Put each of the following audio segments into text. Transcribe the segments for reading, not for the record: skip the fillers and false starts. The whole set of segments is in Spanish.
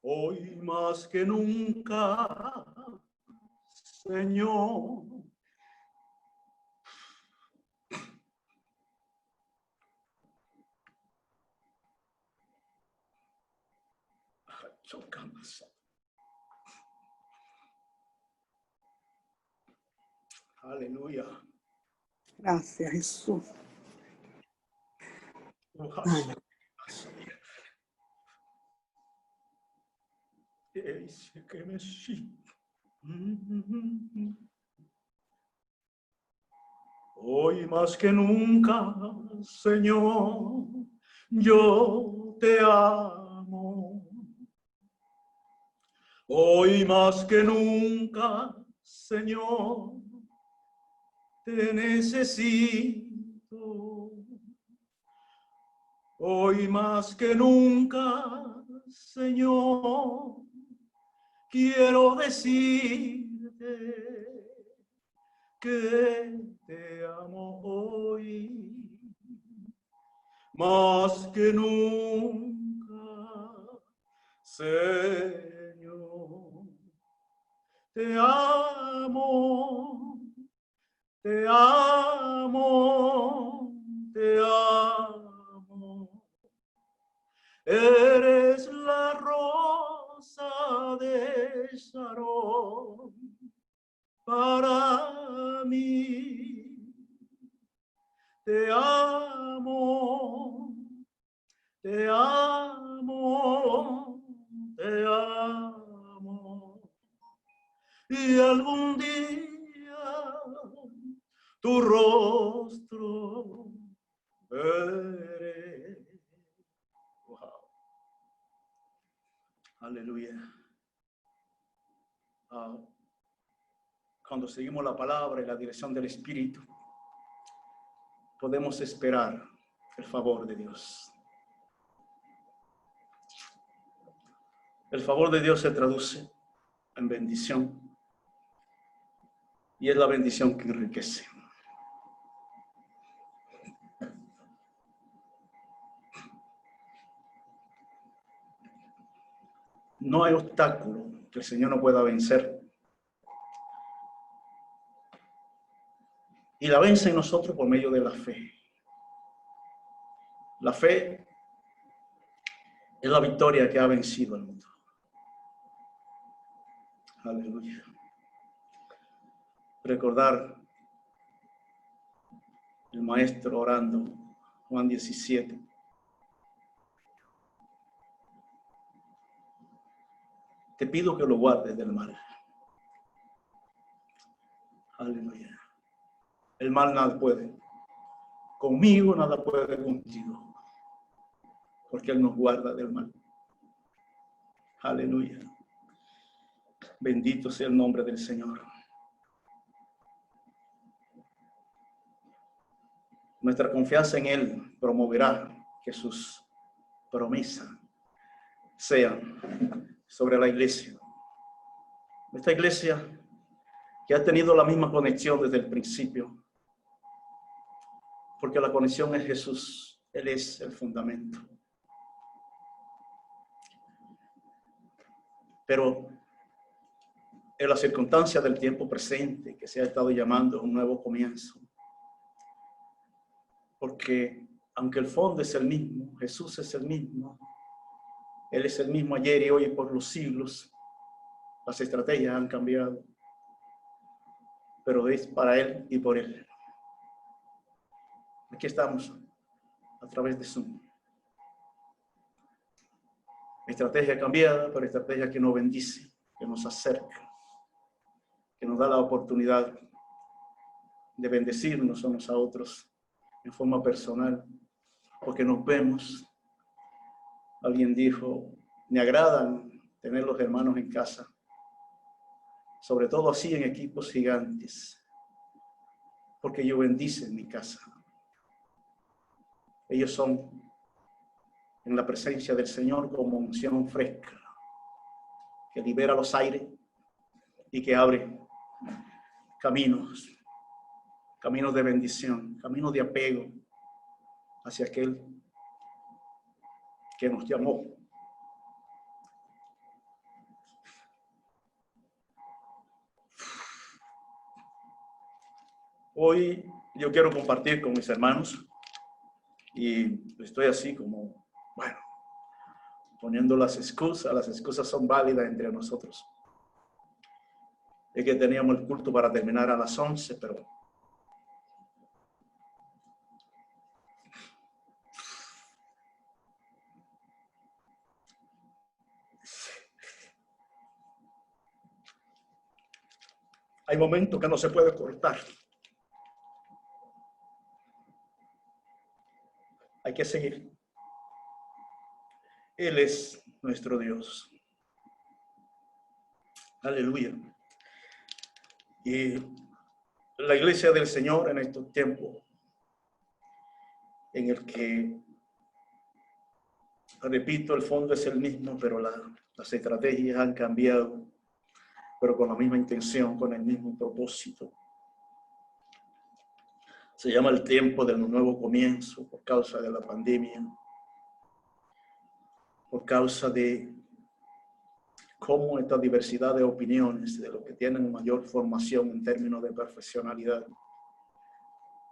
Hoy más que nunca, Señor. Chocamos. Aleluya. Gracias, Jesús. Ay. Hoy más que nunca, Señor, yo te amo. Hoy más que nunca, Señor, te necesito. Hoy más que nunca, Señor, quiero decirte que te amo hoy más que nunca, Señor. Te amo, te amo, te amo. Eres la rosa de Sharon para mí. Te amo, te amo, te amo. Y algún día tu rostro veré. Wow. Aleluya. Cuando seguimos la palabra y la dirección del Espíritu, podemos esperar el favor de Dios. El favor de Dios se traduce en bendición y es la bendición que enriquece. No hay obstáculo que el Señor no pueda vencer. Y la vence en nosotros por medio de la fe. La fe es la victoria que ha vencido al mundo. Aleluya. Recordar el maestro orando, Juan 17. Te pido que lo guardes del mal. Aleluya. El mal nada puede. Conmigo nada puede contigo. Porque Él nos guarda del mal. Aleluya. Bendito sea el nombre del Señor. Nuestra confianza en Él promoverá que sus promesas sean sobre la iglesia. Esta iglesia que ha tenido la misma conexión desde el principio. Porque la conexión es Jesús. Él es el fundamento. Pero en la circunstancia del tiempo presente que se ha estado llamando un nuevo comienzo. Porque aunque el fondo es el mismo, Jesús es el mismo, Él es el mismo ayer y hoy y por los siglos, las estrategias han cambiado, pero es para Él y por Él. Aquí estamos a través de Zoom. Estrategia cambiada, pero estrategia que nos bendice, que nos acerca, que nos da la oportunidad de bendecirnos unos a otros en forma personal, porque nos vemos. Alguien dijo, me agradan tener los hermanos en casa, sobre todo así en equipos gigantes, porque ellos bendicen mi casa. Ellos son en la presencia del Señor como unción fresca, que libera los aires y que abre caminos de bendición, caminos de apego hacia aquel que nos llamó. Hoy yo quiero compartir con mis hermanos y estoy así como, bueno, poniendo las excusas son válidas entre nosotros. Es que teníamos el culto para terminar a las 11, pero hay momentos que no se puede cortar. Hay que seguir. Él es nuestro Dios. Aleluya. Y la iglesia del Señor en estos tiempos, en el que, repito, el fondo es el mismo, pero las estrategias han cambiado, pero con la misma intención, con el mismo propósito. Se llama el tiempo del nuevo comienzo por causa de la pandemia, por causa de cómo esta diversidad de opiniones, de los que tienen mayor formación en términos de profesionalidad,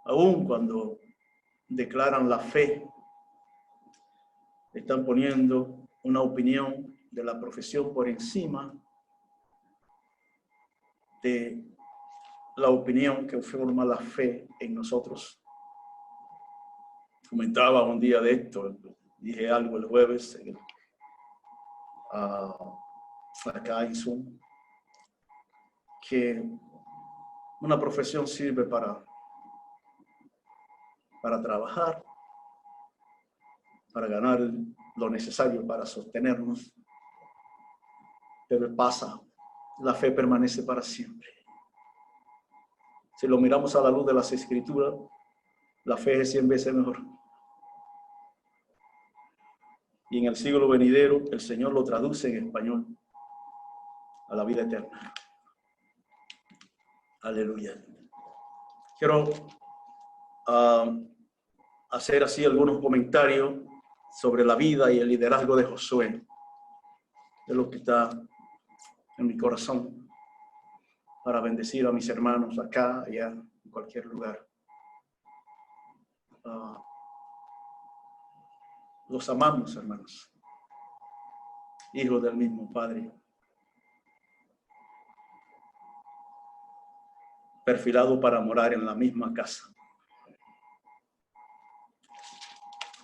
aun cuando declaran la fe, están poniendo una opinión de la profesión por encima de la opinión que forma la fe en nosotros. Comentaba un día de esto, dije algo el jueves acá en Zoom, que una profesión sirve para trabajar, para ganar lo necesario para sostenernos, pero pasa, la fe permanece para siempre. Si lo miramos a la luz de las Escrituras, la fe es 100 veces mejor. Y en el siglo venidero, el Señor lo traduce en español a la vida eterna. Aleluya. Quiero hacer así algunos comentarios sobre la vida y el liderazgo de Josué, de lo que está en mi corazón, para bendecir a mis hermanos acá, allá, en cualquier lugar. Los amamos, hermanos, hijos del mismo Padre, perfilado para morar en la misma casa,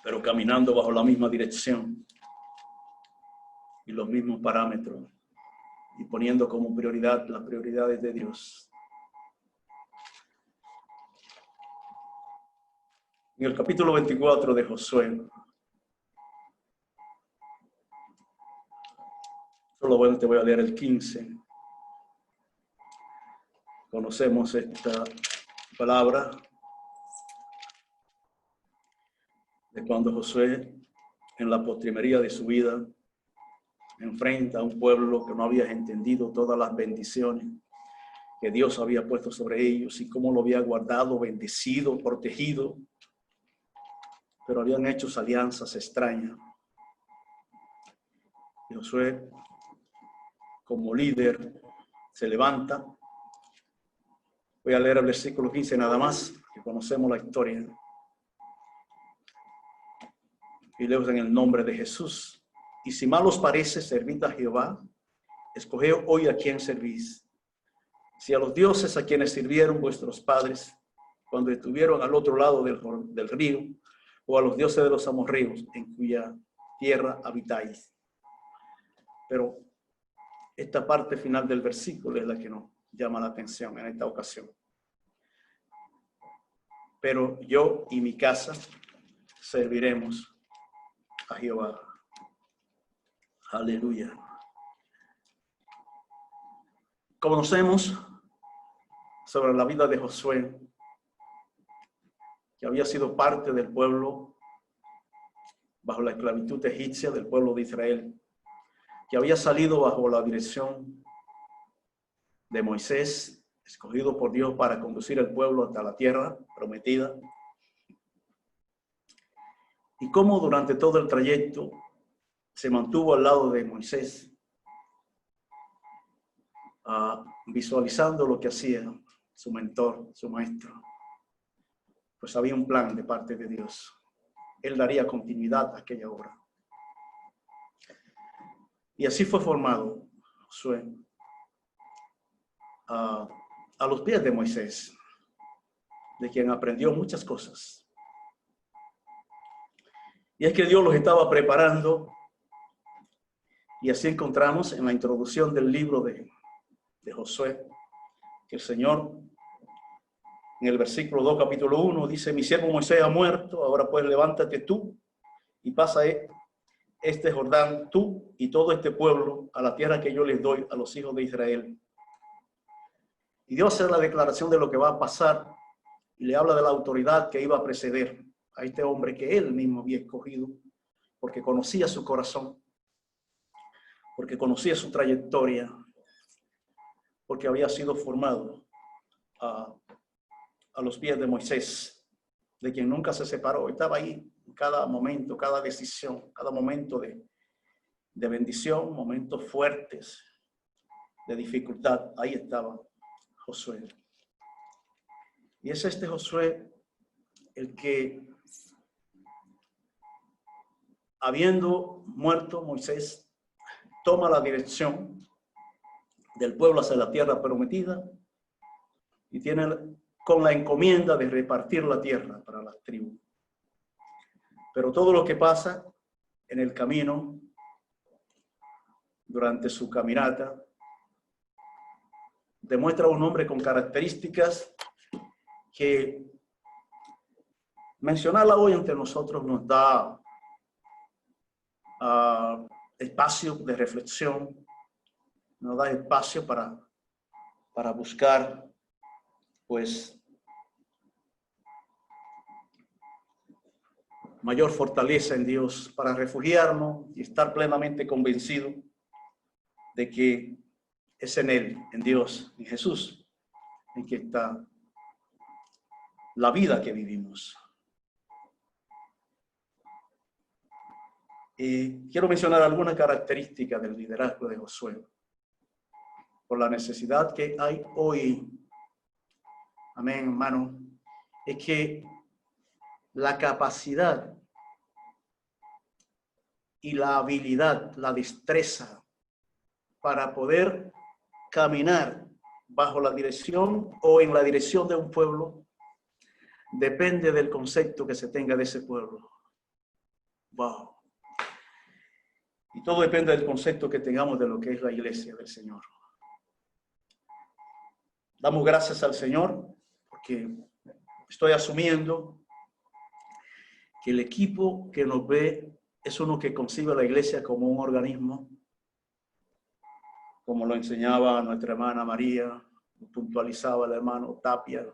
pero caminando bajo la misma dirección y los mismos parámetros, y poniendo como prioridad las prioridades de Dios. En el capítulo 24 de Josué, solo te voy a leer el 15. Conocemos esta palabra de cuando Josué, en la postrimería de su vida, enfrenta a un pueblo que no había entendido todas las bendiciones que Dios había puesto sobre ellos y cómo lo había guardado, bendecido, protegido, pero habían hecho alianzas extrañas. Y Josué, como líder, se levanta. Voy a leer el versículo 15 nada más, que conocemos la historia. Y leo en el nombre de Jesús. Y si mal os parece, servid a Jehová, escoged hoy a quién servís. Si a los dioses a quienes sirvieron vuestros padres cuando estuvieron al otro lado del río, o a los dioses de los amorreos en cuya tierra habitáis. Pero esta parte final del versículo es la que nos llama la atención en esta ocasión. Pero yo y mi casa serviremos a Jehová. Aleluya. Conocemos sobre la vida de Josué, que había sido parte del pueblo bajo la esclavitud egipcia, del pueblo de Israel, que había salido bajo la dirección de Moisés, escogido por Dios para conducir al pueblo hasta la tierra prometida. Y cómo durante todo el trayecto se mantuvo al lado de Moisés, visualizando lo que hacía, su mentor, su maestro. Pues había un plan de parte de Dios. Él daría continuidad a aquella obra. Y así fue formado Josué a los pies de Moisés, de quien aprendió muchas cosas. Y es que Dios los estaba preparando, y así encontramos en la introducción del libro de Josué, que el Señor, en el versículo 2, capítulo 1, dice: mi siervo Moisés ha muerto, ahora pues levántate tú y pasa este Jordán, tú y todo este pueblo, a la tierra que yo les doy a los hijos de Israel. Y Dios hace la declaración de lo que va a pasar y le habla de la autoridad que iba a preceder a este hombre que él mismo había escogido, porque conocía su corazón, porque conocía su trayectoria, porque había sido formado a los pies de Moisés, de quien nunca se separó. Estaba ahí en cada momento, cada decisión, cada momento de bendición, momentos fuertes de dificultad. Ahí estaba Josué. Y es este Josué el que, habiendo muerto Moisés, toma la dirección del pueblo hacia la tierra prometida y tiene con la encomienda de repartir la tierra para las tribus. Pero todo lo que pasa en el camino, durante su caminata, demuestra a un hombre con características que mencionarla hoy entre nosotros nos da espacio de reflexión, nos da espacio para buscar, pues, mayor fortaleza en Dios, para refugiarnos y estar plenamente convencido de que es en Él, en Dios, en Jesús, en que está la vida que vivimos. Y quiero mencionar algunas características del liderazgo de Josué, por la necesidad que hay hoy. Amén, hermano. Es que la capacidad y la habilidad, la destreza para poder caminar bajo la dirección o en la dirección de un pueblo depende del concepto que se tenga de ese pueblo. Wow. Y todo depende del concepto que tengamos de lo que es la iglesia del Señor. Damos gracias al Señor porque estoy asumiendo que el equipo que nos ve es uno que concibe a la iglesia como un organismo, como lo enseñaba nuestra hermana María, puntualizaba el hermano Tapia.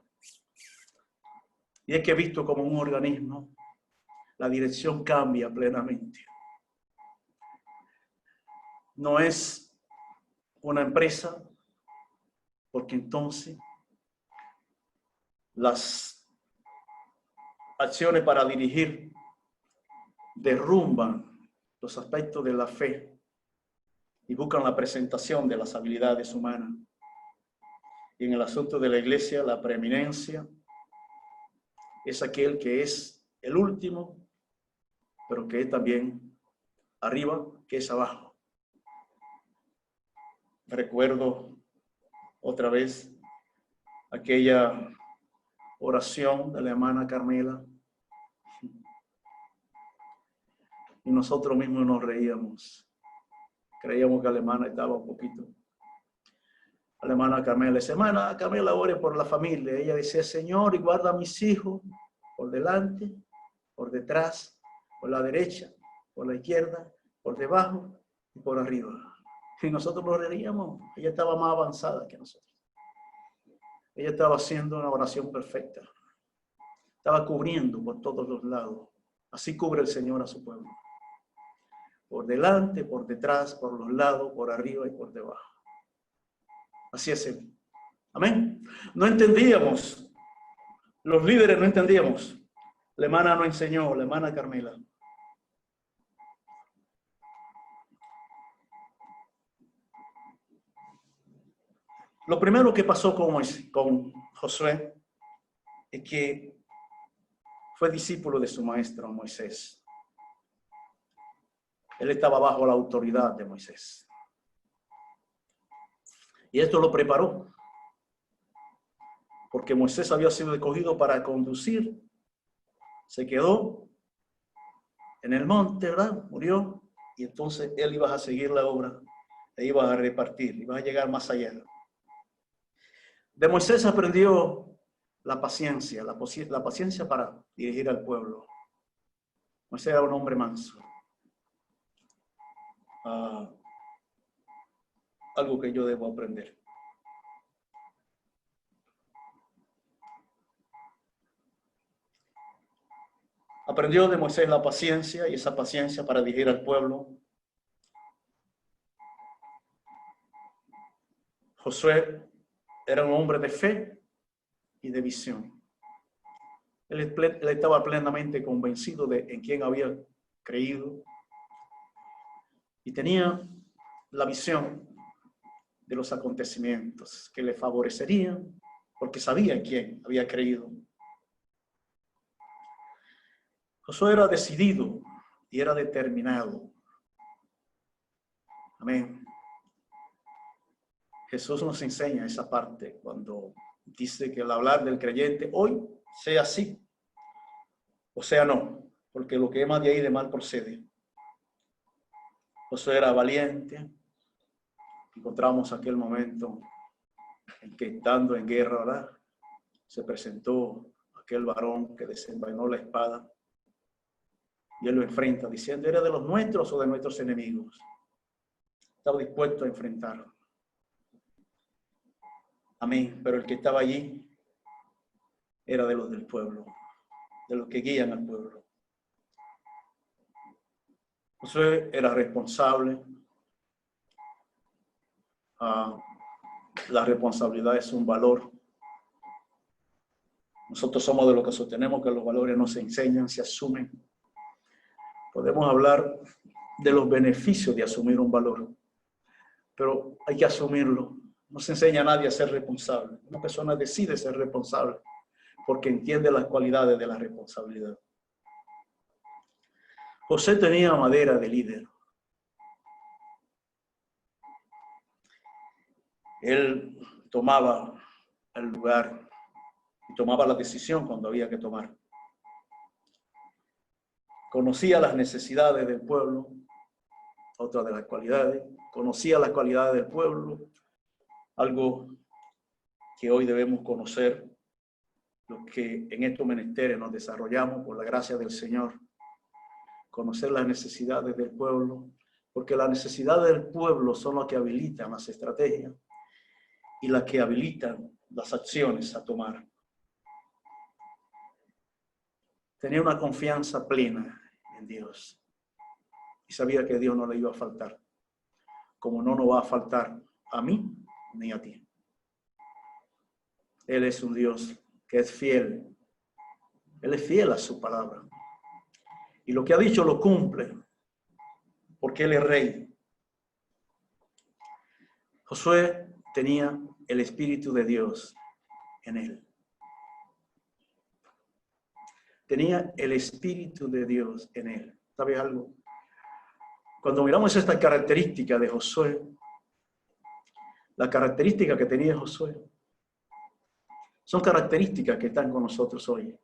Y es que visto como un organismo, la dirección cambia plenamente. No es una empresa, porque entonces las acciones para dirigir derrumban los aspectos de la fe y buscan la presentación de las habilidades humanas. Y en el asunto de la iglesia, la preeminencia es aquel que es el último, pero que es también arriba, que es abajo. Recuerdo otra vez aquella oración de la hermana Carmela, y nosotros mismos nos reíamos. Creíamos que la hermana estaba un poquito. La hermana Carmela le decía: hermana Carmela, ore por la familia. Ella decía: Señor, y guarda a mis hijos por delante, por detrás, por la derecha, por la izquierda, por debajo y por arriba. Y nosotros nos reíamos. Ella estaba más avanzada que nosotros. Ella estaba haciendo una oración perfecta. Estaba cubriendo por todos los lados. Así cubre el Señor a su pueblo. Por delante, por detrás, por los lados, por arriba y por debajo. Así es Él. Amén. No entendíamos. Los líderes no entendíamos. La hermana nos enseñó, la hermana Carmela. Lo primero que pasó con Josué es que fue discípulo de su maestro Moisés. Él estaba bajo la autoridad de Moisés. Y esto lo preparó, porque Moisés había sido escogido para conducir. Se quedó en el monte, ¿verdad? Murió. Y entonces él iba a seguir la obra, e iba a repartir, iba a llegar más allá. De Moisés aprendió la paciencia para dirigir al pueblo. Moisés era un hombre manso. Algo que yo debo aprender. Aprendió de Moisés la paciencia, y esa paciencia para dirigir al pueblo. Josué era un hombre de fe y de visión. Él estaba plenamente convencido de en quién había creído y tenía la visión de los acontecimientos que le favorecerían porque sabía en quién había creído. Josué era decidido y era determinado. Amén. Jesús nos enseña esa parte cuando dice que al hablar del creyente hoy sea sí o sea no, porque lo que ema de ahí de mal procede. Josué era valiente. Encontramos aquel momento en que estando en guerra, ¿verdad?, se presentó aquel varón que desenvainó la espada y él lo enfrenta diciendo: ¿era de los nuestros o de nuestros enemigos? Estaba dispuesto a enfrentarlo. Amén. Pero el que estaba allí era de los del pueblo, de los que guían al pueblo. Josué era responsable. La responsabilidad es un valor. Nosotros somos de los que sostenemos que los valores no se enseñan, se asumen. Podemos hablar de los beneficios de asumir un valor, pero hay que asumirlo. No se enseña a nadie a ser responsable. Una persona decide ser responsable porque entiende las cualidades de la responsabilidad. José tenía madera de líder. Él tomaba el lugar y tomaba la decisión cuando había que tomar. Conocía las necesidades del pueblo, otra de las cualidades. Conocía las cualidades del pueblo, algo que hoy debemos conocer, los que en estos menesteres nos desarrollamos por la gracia del Señor. Conocer las necesidades del pueblo, porque las necesidades del pueblo son las que habilitan las estrategias y las que habilitan las acciones a tomar. Tenía una confianza plena en Dios y sabía que Dios no le iba a faltar, como no nos va a faltar a mí ni a ti. Él es un Dios que es fiel. Él es fiel a su palabra. Y lo que ha dicho lo cumple, porque Él es rey. Josué tenía el Espíritu de Dios en él. Tenía el Espíritu de Dios en él. ¿Sabe algo? Cuando miramos esta característica de Josué, la característica que tenía Josué, son características que están con nosotros hoy.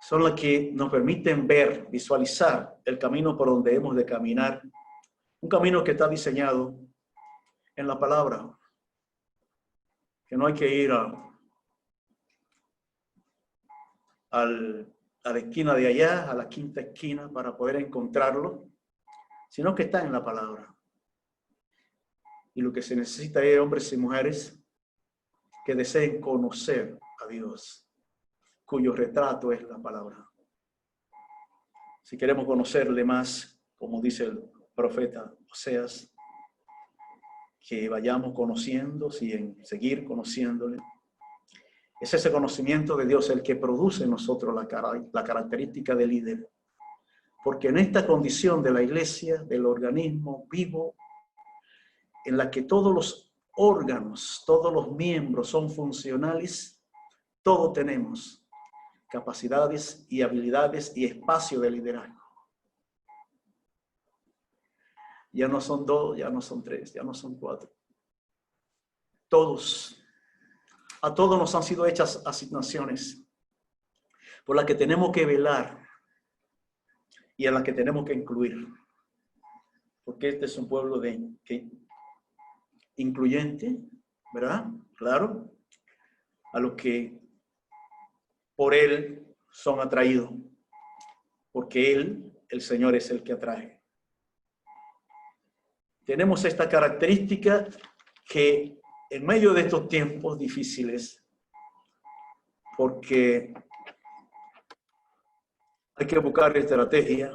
Son las que nos permiten ver, visualizar el camino por donde hemos de caminar. Un camino que está diseñado en la palabra. Que no hay que ir a la esquina de allá, a la quinta esquina, para poder encontrarlo, sino que está en la palabra. Y lo que se necesita es hombres y mujeres que deseen conocer a Dios, cuyo retrato es la palabra. Si queremos conocerle más, como dice el profeta Oseas, que vayamos conociendo, y seguir conociéndole. Es ese conocimiento de Dios el que produce en nosotros la característica de líder. Porque en esta condición de la iglesia, del organismo vivo, en la que todos los órganos, todos los miembros son funcionales, todos tenemos capacidades y habilidades y espacio de liderazgo. Ya no son 2, ya no son 3, ya no son 4. Todos, a todos nos han sido hechas asignaciones por las que tenemos que velar y a las que tenemos que incluir. Porque este es un pueblo incluyente, ¿verdad? Claro. A los que por Él son atraídos. Porque Él, el Señor, es el que atrae. Tenemos esta característica que en medio de estos tiempos difíciles, porque hay que buscar estrategia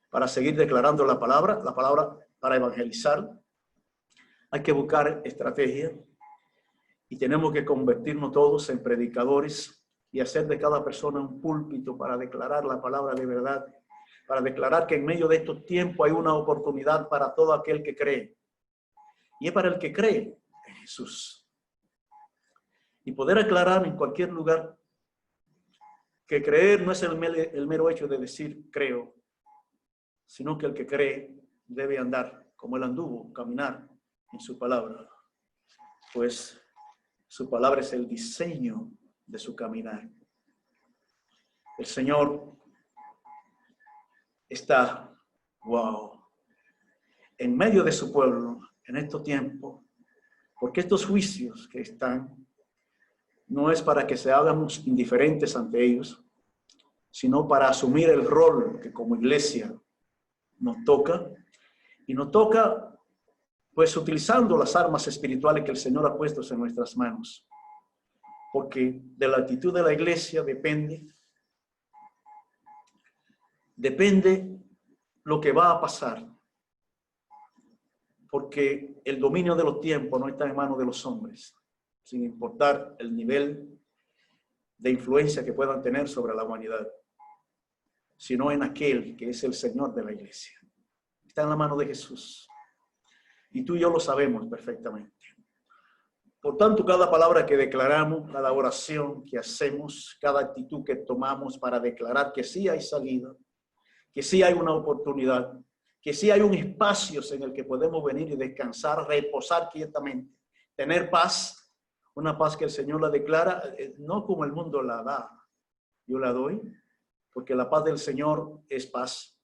para seguir declarando la palabra para evangelizar. Hay que buscar estrategia y tenemos que convertirnos todos en predicadores y hacer de cada persona un púlpito para declarar la palabra de verdad, para declarar que en medio de estos tiempos hay una oportunidad para todo aquel que cree. Y es para el que cree en Jesús. Y poder aclarar en cualquier lugar que creer no es el mero hecho de decir creo, sino que el que cree debe andar como él anduvo, caminar en su palabra. Pues su palabra es el diseño de su caminar. El Señor está, en medio de su pueblo en estos tiempos, porque estos juicios que están no es para que seamos indiferentes ante ellos, sino para asumir el rol que como iglesia nos toca, y nos toca pues utilizando las armas espirituales que el Señor ha puesto en nuestras manos, porque de la actitud de la iglesia depende lo que va a pasar, porque el dominio de los tiempos no está en manos de los hombres, sin importar el nivel de influencia que puedan tener sobre la humanidad, sino en aquel que es el Señor de la iglesia. Está en la mano de Jesús. Y tú y yo lo sabemos perfectamente. Por tanto, cada palabra que declaramos, cada oración que hacemos, cada actitud que tomamos para declarar que sí hay salida, que sí hay una oportunidad, que sí hay un espacio en el que podemos venir y descansar, reposar quietamente, tener paz, una paz que el Señor la declara, no como el mundo la da, yo la doy, porque la paz del Señor es paz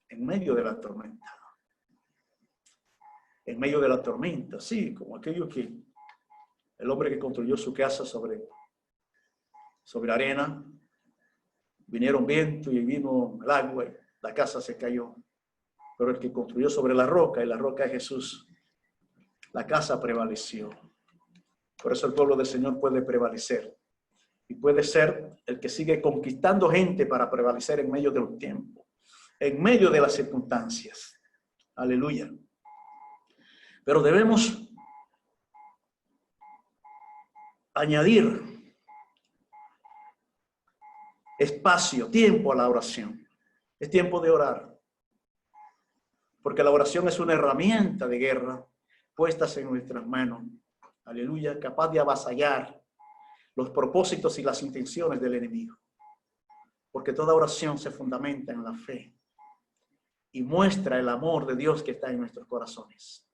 en medio de la tormenta. En medio de la tormenta, sí, como aquello que el hombre que construyó su casa sobre arena, vinieron viento y vino el agua y la casa se cayó. Pero el que construyó sobre la roca, y la roca es Jesús, la casa prevaleció. Por eso el pueblo del Señor puede prevalecer. Y puede ser el que sigue conquistando gente para prevalecer en medio de los tiempos, en medio de las circunstancias. Aleluya. Pero debemos añadir espacio, tiempo a la oración. Es tiempo de orar. Porque la oración es una herramienta de guerra puestas en nuestras manos. Aleluya, capaz de avasallar los propósitos y las intenciones del enemigo. Porque toda oración se fundamenta en la fe y muestra el amor de Dios que está en nuestros corazones.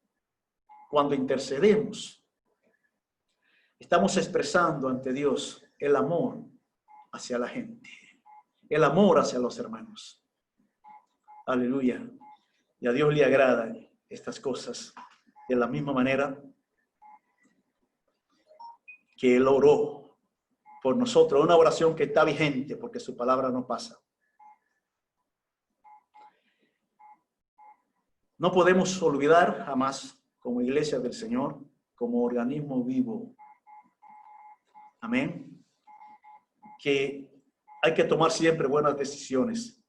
Cuando intercedemos, estamos expresando ante Dios el amor hacia la gente, el amor hacia los hermanos. Aleluya. Y a Dios le agradan estas cosas de la misma manera que Él oró por nosotros, una oración que está vigente porque su palabra no pasa. No podemos olvidar jamás, como iglesia del Señor, como organismo vivo, amén, que hay que tomar siempre buenas decisiones,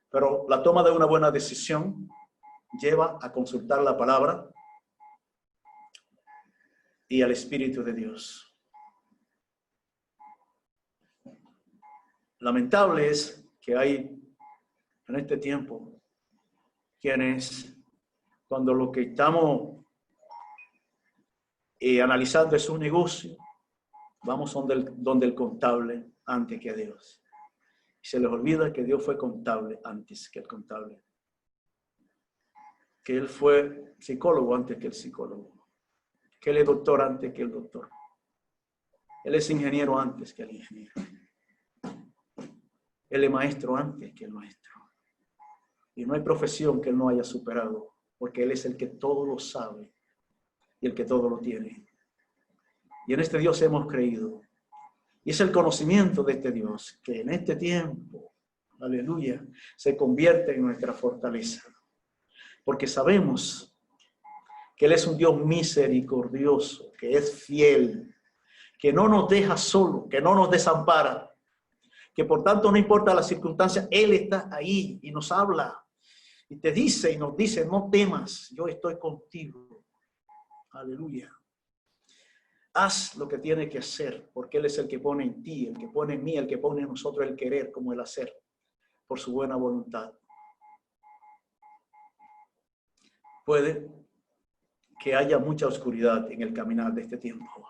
pero la toma de una buena decisión lleva a consultar la palabra y al Espíritu de Dios. Lamentable es que hay en este tiempo quienes, cuando lo que estamos analizando su negocio, vamos donde el contable antes que a Dios. Y se les olvida que Dios fue contable antes que el contable. Que Él fue psicólogo antes que el psicólogo. Que Él es doctor antes que el doctor. Él es ingeniero antes que el ingeniero. Él es maestro antes que el maestro. Y no hay profesión que Él no haya superado, porque Él es el que todo lo sabe y el que todo lo tiene. Y en este Dios hemos creído. Y es el conocimiento de este Dios que en este tiempo, aleluya, se convierte en nuestra fortaleza. Porque sabemos que Él es un Dios misericordioso, que es fiel, que no nos deja solo, que no nos desampara, que por tanto no importa las circunstancias, Él está ahí y nos habla y te dice y nos dice, no temas, yo estoy contigo. Aleluya. Haz lo que tiene que hacer, porque Él es el que pone en ti, el que pone en mí, el que pone en nosotros el querer como el hacer, por su buena voluntad. Puede que haya mucha oscuridad en el caminar de este tiempo,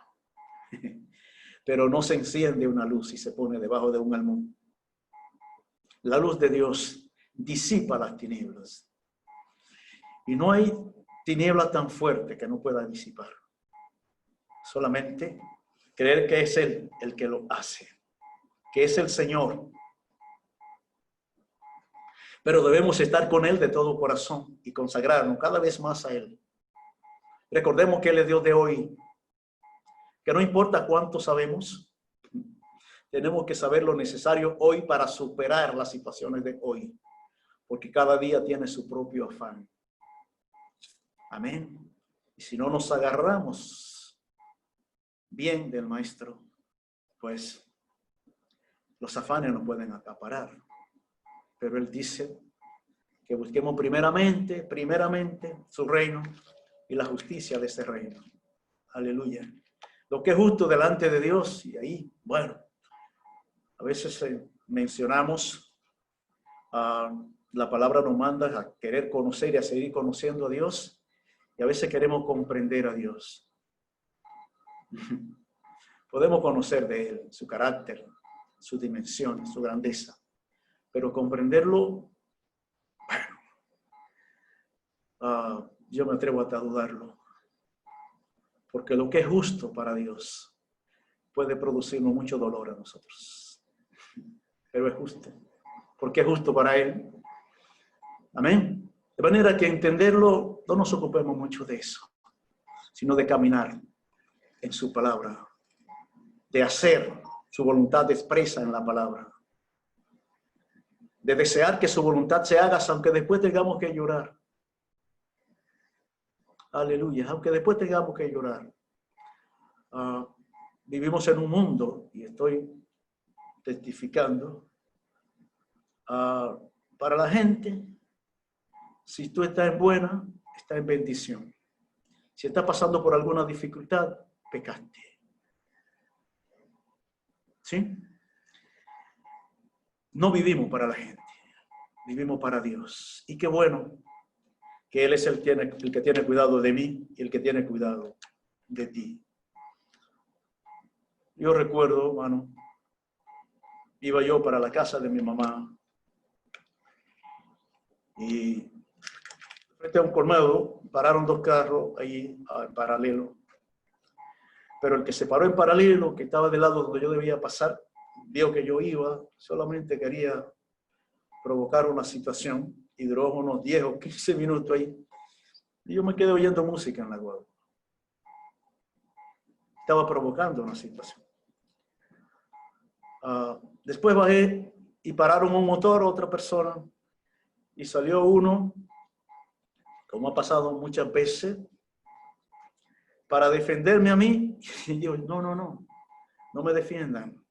pero no se enciende una luz y se pone debajo de un almud. La luz de Dios disipa las tinieblas. Y no hay tiniebla tan fuerte que no pueda disipar. Solamente creer que es Él el que lo hace, que es el Señor. Pero debemos estar con Él de todo corazón y consagrarnos cada vez más a Él. Recordemos que Él es Dios de hoy, que no importa cuánto sabemos, tenemos que saber lo necesario hoy para superar las situaciones de hoy, porque cada día tiene su propio afán. Amén. Y si no nos agarramos bien del Maestro, pues los afanes nos pueden acaparar. Pero Él dice que busquemos primeramente su reino y la justicia de ese reino. Aleluya. Lo que es justo delante de Dios. Y ahí, bueno, a veces mencionamos, la palabra nos manda a querer conocer y a seguir conociendo a Dios. Y a veces queremos comprender a Dios. Podemos conocer de Él, su carácter, su dimensión, su grandeza. Pero comprenderlo, bueno, yo me atrevo hasta a dudarlo. Porque lo que es justo para Dios puede producirnos mucho dolor a nosotros. Pero es justo. Porque es justo para Él. Amén. De manera que entenderlo, no nos ocupemos mucho de eso, sino de caminar en su palabra, de hacer su voluntad expresa en la palabra, de desear que su voluntad se haga, aunque después tengamos que llorar. Aleluya, aunque después tengamos que llorar. Vivimos en un mundo, y estoy testificando, para la gente, si tú estás en buena, estás en bendición. Si estás pasando por alguna dificultad, pecaste. ¿Sí? No vivimos para la gente, vivimos para Dios. Y qué bueno que Él es el que tiene cuidado de mí y el que tiene cuidado de ti. Yo recuerdo, hermano, iba yo para la casa de mi mamá y frente a un colmado pararon dos carros ahí en paralelo. Pero el que se paró en paralelo, que estaba del lado donde yo debía pasar, vio que yo iba, solamente quería provocar una situación y duró unos 10 o 15 minutos ahí. Y yo me quedé oyendo música en la guagua. Estaba provocando una situación. Después bajé y pararon un motor, otra persona, y salió uno, como ha pasado muchas veces, para defenderme a mí. Y yo, no me defiendan.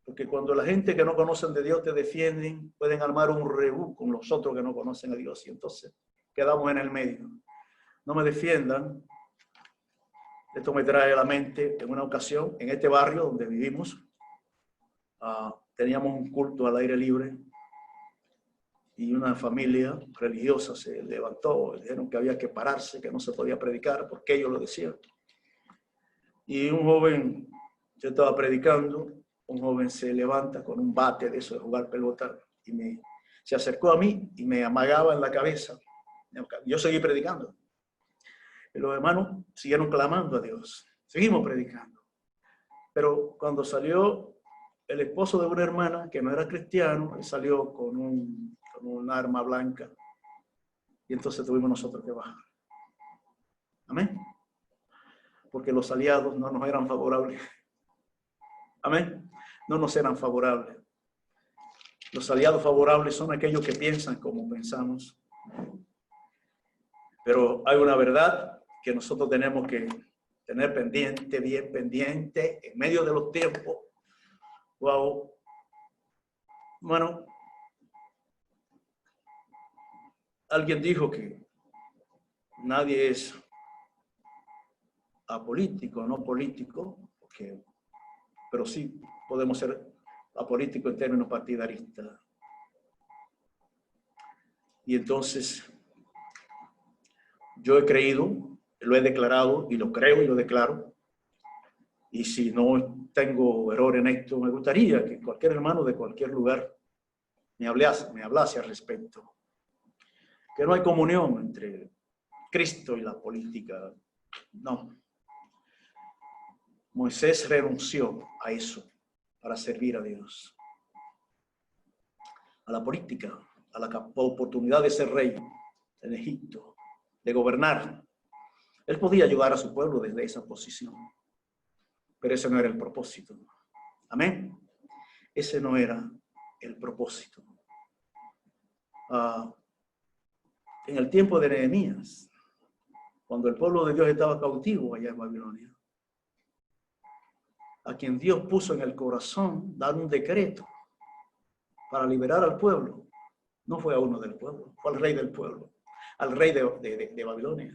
Porque cuando la gente que no conocen de Dios te defienden, pueden armar un rebú con los otros que no conocen a Dios. Y entonces quedamos en el medio. No me defiendan. Esto me trae a la mente en una ocasión, en este barrio donde vivimos, teníamos un culto al aire libre y una familia religiosa se levantó, dijeron que había que pararse, que no se podía predicar, porque ellos lo decían. Y un joven, yo estaba predicando, un joven se levanta con un bate de eso de jugar pelota y se acercó a mí y me amagaba en la cabeza. Yo seguí predicando. Y los hermanos siguieron clamando a Dios. Seguimos predicando. Pero cuando salió el esposo de una hermana que no era cristiano, él salió con un arma blanca. Y entonces tuvimos nosotros que bajar. Amén. Porque los aliados no nos eran favorables. Amén. No nos eran favorables. Los aliados favorables son aquellos que piensan como pensamos. Pero hay una verdad que nosotros tenemos que tener pendiente, bien pendiente, en medio de los tiempos. Wow. Bueno, alguien dijo que nadie es apolítico, no político, pero sí podemos ser apolíticos en términos partidaristas. Y entonces, yo he creído, lo he declarado y lo creo y lo declaro. Y si no tengo error en esto, me gustaría que cualquier hermano de cualquier lugar me hablase al respecto. Que no hay comunión entre Cristo y la política. No. Moisés renunció a eso para servir a Dios. A la política, a la oportunidad de ser rey en Egipto, de gobernar. Él podía ayudar a su pueblo desde esa posición. Pero ese no era el propósito. Amén. Ese no era el propósito. En el tiempo de Nehemías, cuando el pueblo de Dios estaba cautivo allá en Babilonia, a quien Dios puso en el corazón dar un decreto para liberar al pueblo, no fue a uno del pueblo, fue al rey del pueblo, al rey de Babilonia,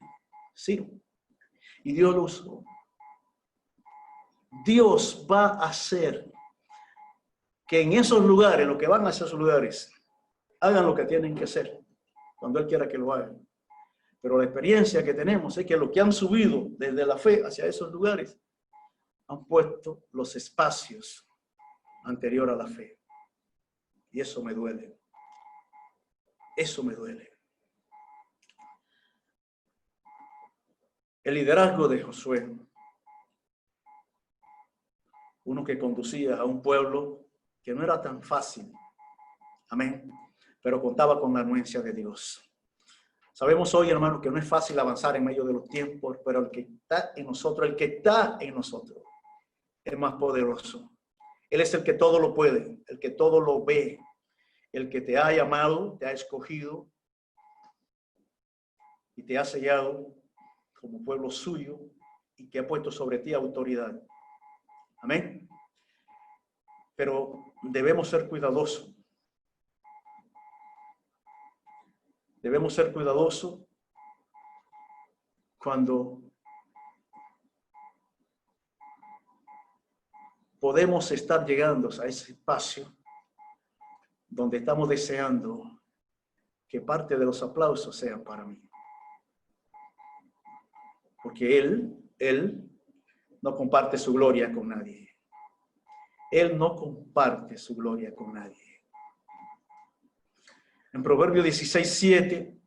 Ciro. Y Dios lo usó. Dios va a hacer que en esos lugares, los que van a esos lugares, hagan lo que tienen que hacer, cuando Él quiera que lo hagan. Pero la experiencia que tenemos es que los que han subido desde la fe hacia esos lugares, han puesto los espacios anterior a la fe. Y eso me duele. Eso me duele. El liderazgo de Josué, uno que conducía a un pueblo que no era tan fácil, amén, pero contaba con la anuencia de Dios. Sabemos hoy, hermanos, que no es fácil avanzar en medio de los tiempos, pero el que está en nosotros, es más poderoso. Él es el que todo lo puede, el que todo lo ve, el que te ha llamado, te ha escogido y te ha sellado como pueblo suyo y que ha puesto sobre ti autoridad. Amén. Pero debemos ser cuidadosos. Debemos ser cuidadosos cuando podemos estar llegando a ese espacio donde estamos deseando que parte de los aplausos sean para mí. Porque Él no comparte su gloria con nadie. Él no comparte su gloria con nadie. En Proverbios 16:7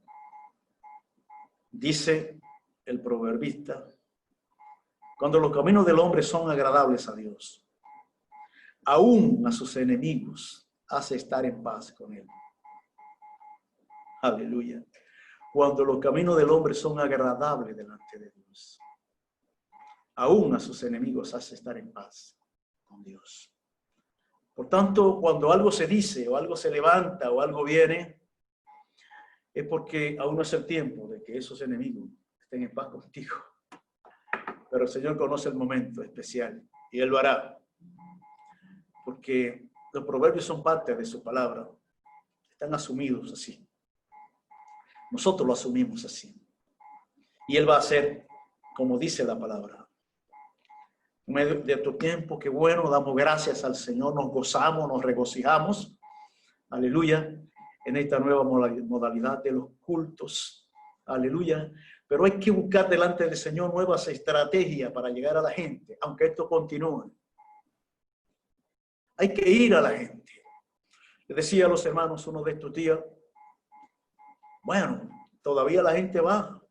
dice el proverbista, cuando los caminos del hombre son agradables a Dios, aún a sus enemigos hace estar en paz con él. Aleluya. Cuando los caminos del hombre son agradables delante de Dios, aún a sus enemigos hace estar en paz con Dios. Por tanto, cuando algo se dice o algo se levanta o algo viene, es porque aún no es el tiempo de que esos enemigos estén en paz contigo. Pero el Señor conoce el momento especial y Él lo hará. Porque los proverbios son parte de su palabra. Están asumidos así. Nosotros lo asumimos así. Y Él va a hacer como dice la palabra. En medio de tu tiempo, qué bueno, damos gracias al Señor, nos gozamos, nos regocijamos. Aleluya. En esta nueva modalidad de los cultos. Aleluya. Pero hay que buscar delante del Señor nuevas estrategias para llegar a la gente, aunque esto continúe. Hay que ir a la gente. Le decía a los hermanos uno de estos días, bueno, todavía la gente va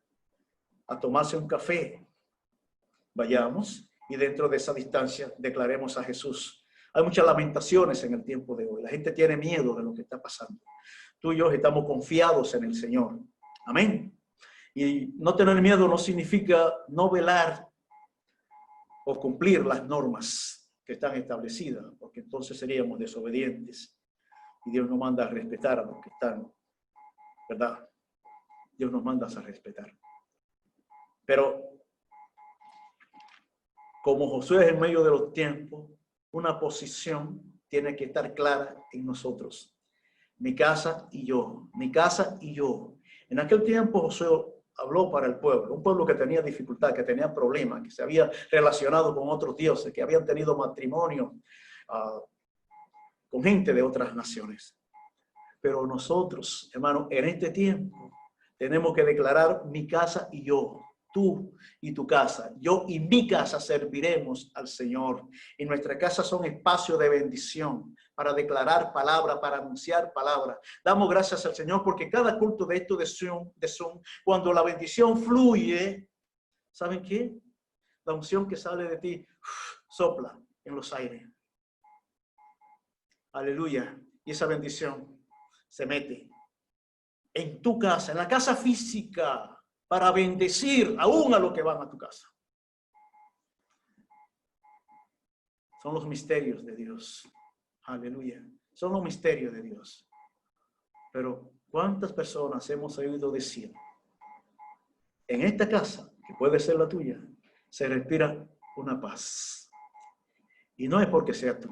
a tomarse un café. Vayamos y dentro de esa distancia declaremos a Jesús. Hay muchas lamentaciones en el tiempo de hoy. La gente tiene miedo de lo que está pasando. Tú y yo estamos confiados en el Señor. Amén. Y no tener miedo no significa no velar o cumplir las normas que están establecidas, porque entonces seríamos desobedientes. Y Dios nos manda a respetar a los que están, ¿verdad? Dios nos manda a respetar. Pero como Josué es en medio de los tiempos, una posición tiene que estar clara en nosotros. Mi casa y yo, mi casa y yo. En aquel tiempo Josué habló para el pueblo, un pueblo que tenía dificultad, que tenía problemas, que se había relacionado con otros dioses, que habían tenido matrimonio con gente de otras naciones. Pero nosotros, hermano, en este tiempo tenemos que declarar mi casa y yo, tú y tu casa. Yo y mi casa serviremos al Señor. Y nuestra casa son espacios de bendición para declarar palabra, para anunciar palabra. Damos gracias al Señor porque cada culto de esto de Zoom, cuando la bendición fluye, ¿saben qué? La unción que sale de ti sopla en los aires. Aleluya. Y esa bendición se mete en tu casa, en la casa física, para bendecir aún a los que van a tu casa. Son los misterios de Dios. Aleluya. Son los misterios de Dios. Pero ¿cuántas personas hemos oído decir? En esta casa, que puede ser la tuya, se respira una paz. Y no es porque sea tú.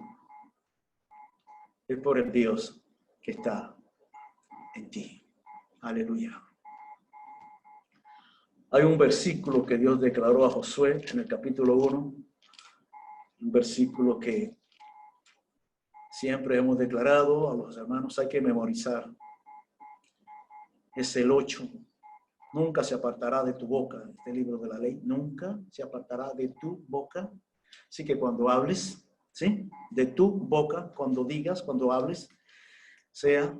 Es por el Dios que está en ti. Aleluya. Hay un versículo que Dios declaró a Josué en el capítulo 1. Un versículo que siempre hemos declarado a los hermanos, hay que memorizar. Es el 8. Nunca se apartará de tu boca, este libro de la ley, nunca se apartará de tu boca. Así que cuando hables, ¿sí? De tu boca, cuando digas, cuando hables, sea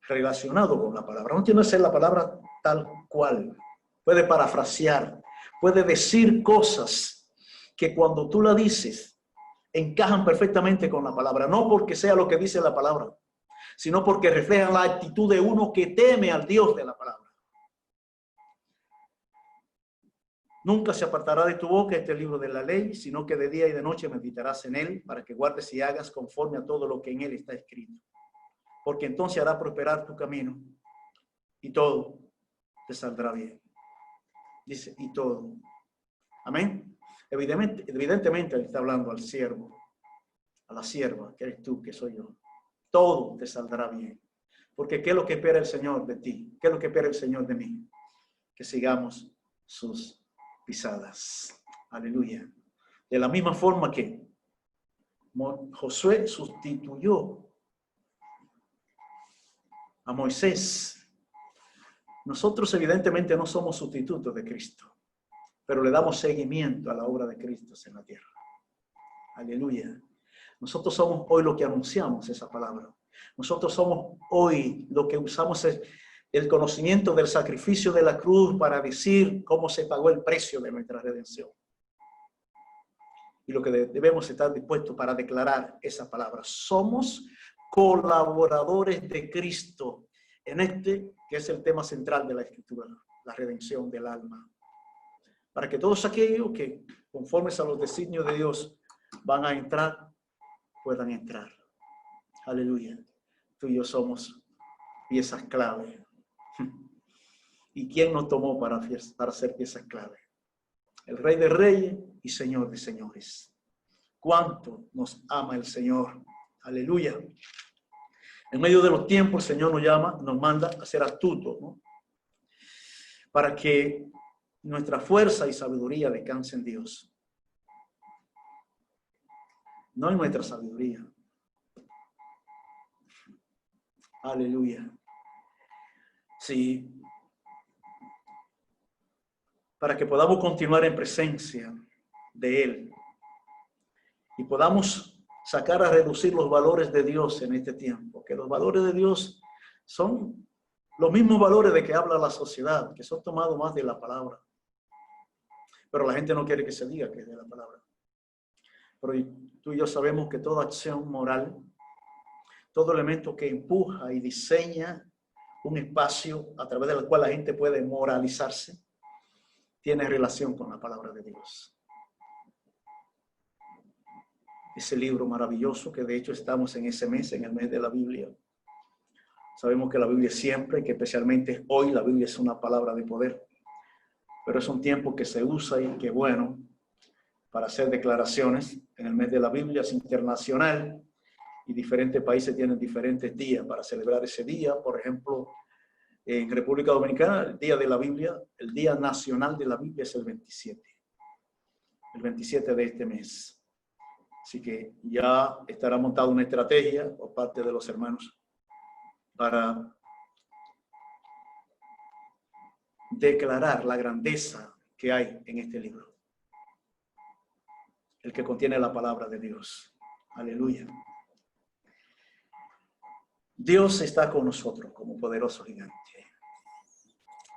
relacionado con la palabra. No tiene que ser la palabra tal cual. Puede parafrasear, puede decir cosas que cuando tú la dices, encajan perfectamente con la palabra. No porque sea lo que dice la palabra, sino porque reflejan la actitud de uno que teme al Dios de la palabra. Nunca se apartará de tu boca este libro de la ley, sino que de día y de noche meditarás en él, para que guardes y hagas conforme a todo lo que en él está escrito. Porque entonces hará prosperar tu camino y todo te saldrá bien. Dice, y todo. Amén. Evidentemente él está hablando al siervo, a la sierva, que eres tú, que soy yo. Todo te saldrá bien. Porque ¿qué es lo que espera el Señor de ti? ¿Qué es lo que espera el Señor de mí? Que sigamos sus pisadas. Aleluya. De la misma forma que Josué sustituyó a Moisés. Nosotros evidentemente no somos sustitutos de Cristo, pero le damos seguimiento a la obra de Cristo en la tierra. Aleluya. Nosotros somos hoy lo que anunciamos esa palabra. Nosotros somos hoy lo que usamos el conocimiento del sacrificio de la cruz para decir cómo se pagó el precio de nuestra redención. Y lo que debemos estar dispuestos para declarar esa palabra. Somos colaboradores de Cristo en este que es el tema central de la Escritura, la redención del alma. Para que todos aquellos que conformes a los designios de Dios van a entrar, puedan entrar. Aleluya. Tú y yo somos piezas clave. ¿Y quién nos tomó para ser piezas clave? El Rey de Reyes y Señor de Señores. ¿Cuánto nos ama el Señor? Aleluya. En medio de los tiempos el Señor nos llama, nos manda a ser astutos, ¿no? Para que nuestra fuerza y sabiduría descanse en Dios. No en nuestra sabiduría. Aleluya. Sí, para que podamos continuar en presencia de Él y podamos sacar a reducir los valores de Dios en este tiempo, que los valores de Dios son los mismos valores de que habla la sociedad, que son tomados más de la palabra. Pero la gente no quiere que se diga que es de la palabra. Pero tú y yo sabemos que toda acción moral, todo elemento que empuja y diseña un espacio a través del cual la gente puede moralizarse, tiene relación con la palabra de Dios. Ese libro maravilloso que de hecho estamos en ese mes, en el mes de la Biblia. Sabemos que la Biblia siempre, que especialmente hoy, la Biblia es una palabra de poder. Pero es un tiempo que se usa y que bueno para hacer declaraciones. En el mes de la Biblia es internacional y diferentes países tienen diferentes días para celebrar ese día. Por ejemplo, en República Dominicana, el Día de la Biblia, el Día Nacional de la Biblia es el 27 de este mes. Así que ya estará montada una estrategia por parte de los hermanos para declarar la grandeza que hay en este libro, el que contiene la palabra de Dios. Aleluya. Dios está con nosotros como poderoso gigante.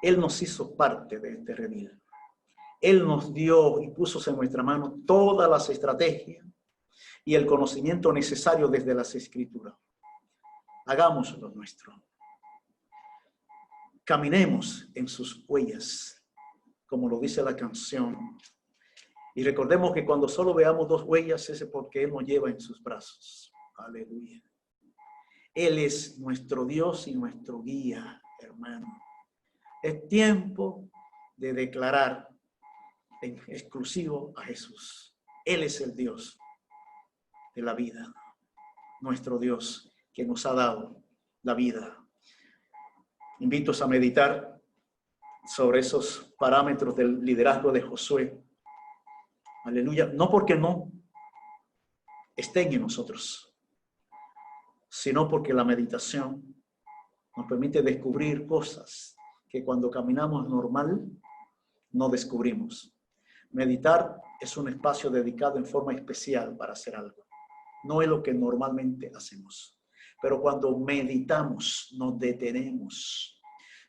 Él nos hizo parte de este redil. Él nos dio y puso en nuestra mano todas las estrategias y el conocimiento necesario desde las Escrituras. Hagamos lo nuestro. Caminemos en sus huellas, como lo dice la canción. Y recordemos que cuando solo veamos dos huellas, ese es porque Él nos lleva en sus brazos. Aleluya. Él es nuestro Dios y nuestro guía, hermano. Es tiempo de declarar en exclusivo a Jesús. Él es el Dios de la vida, nuestro Dios que nos ha dado la vida. Invito a meditar sobre esos parámetros del liderazgo de Josué. Aleluya. No porque no estén en nosotros, sino porque la meditación nos permite descubrir cosas que cuando caminamos normal no descubrimos. Meditar es un espacio dedicado en forma especial para hacer algo. No es lo que normalmente hacemos. Pero cuando meditamos, nos detenemos,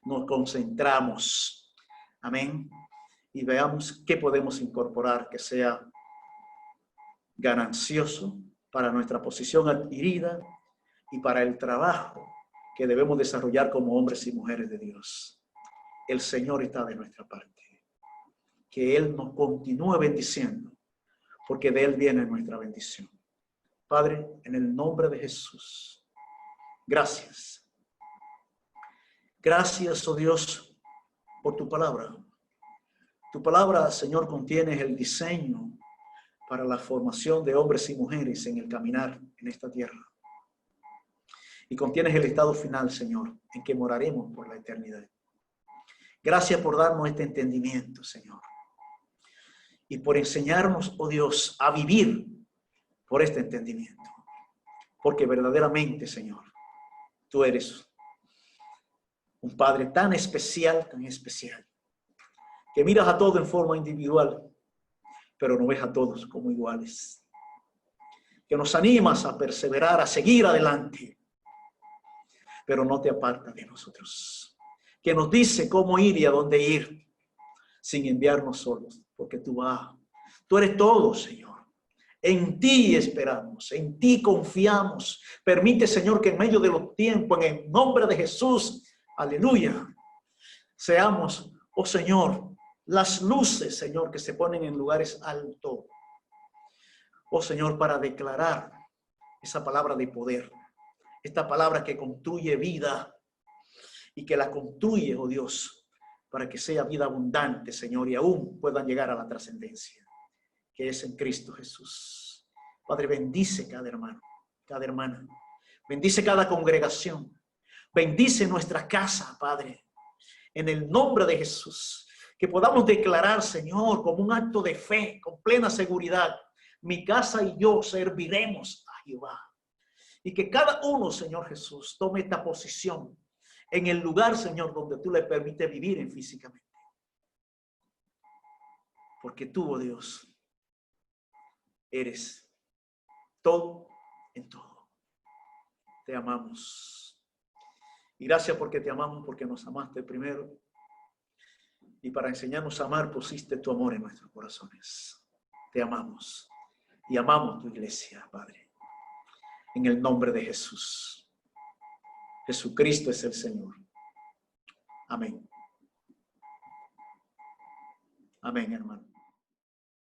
nos concentramos. Amén. Y veamos qué podemos incorporar que sea ganancioso para nuestra posición adquirida y para el trabajo que debemos desarrollar como hombres y mujeres de Dios. El Señor está de nuestra parte. Que Él nos continúe bendiciendo, porque de Él viene nuestra bendición. Padre, en el nombre de Jesús, gracias. Gracias, oh Dios, por tu palabra. Tu palabra, Señor, contiene el diseño para la formación de hombres y mujeres en el caminar en esta tierra. Y contienes el estado final, Señor, en que moraremos por la eternidad. Gracias por darnos este entendimiento, Señor. Y por enseñarnos, oh Dios, a vivir por este entendimiento. Porque verdaderamente, Señor, tú eres un Padre tan especial, que miras a todo en forma individual, pero no ves a todos como iguales. Que nos animas a perseverar, a seguir adelante, pero no te apartas de nosotros. Que nos dice cómo ir y a dónde ir, sin enviarnos solos, porque tú eres todo, Señor. En ti esperamos, en ti confiamos. Permite, Señor, que en medio de los tiempos, en el nombre de Jesús, aleluya, seamos, oh Señor, las luces, Señor, que se ponen en lugares altos. Oh Señor, para declarar esa palabra de poder, esta palabra que construye vida y que la construye, oh Dios, para que sea vida abundante, Señor, y aún puedan llegar a la trascendencia, que es en Cristo Jesús. Padre, bendice cada hermano, cada hermana. Bendice cada congregación. Bendice nuestra casa, Padre. En el nombre de Jesús. Que podamos declarar, Señor, como un acto de fe, con plena seguridad. Mi casa y yo serviremos a Jehová. Y que cada uno, Señor Jesús, tome esta posición en el lugar, Señor, donde tú le permites vivir físicamente. Porque tú, oh Dios, eres todo en todo. Te amamos. Y gracias porque te amamos, porque nos amaste primero. Y para enseñarnos a amar, pusiste tu amor en nuestros corazones. Te amamos. Y amamos tu iglesia, Padre. En el nombre de Jesús. Jesucristo es el Señor. Amén. Amén, hermano.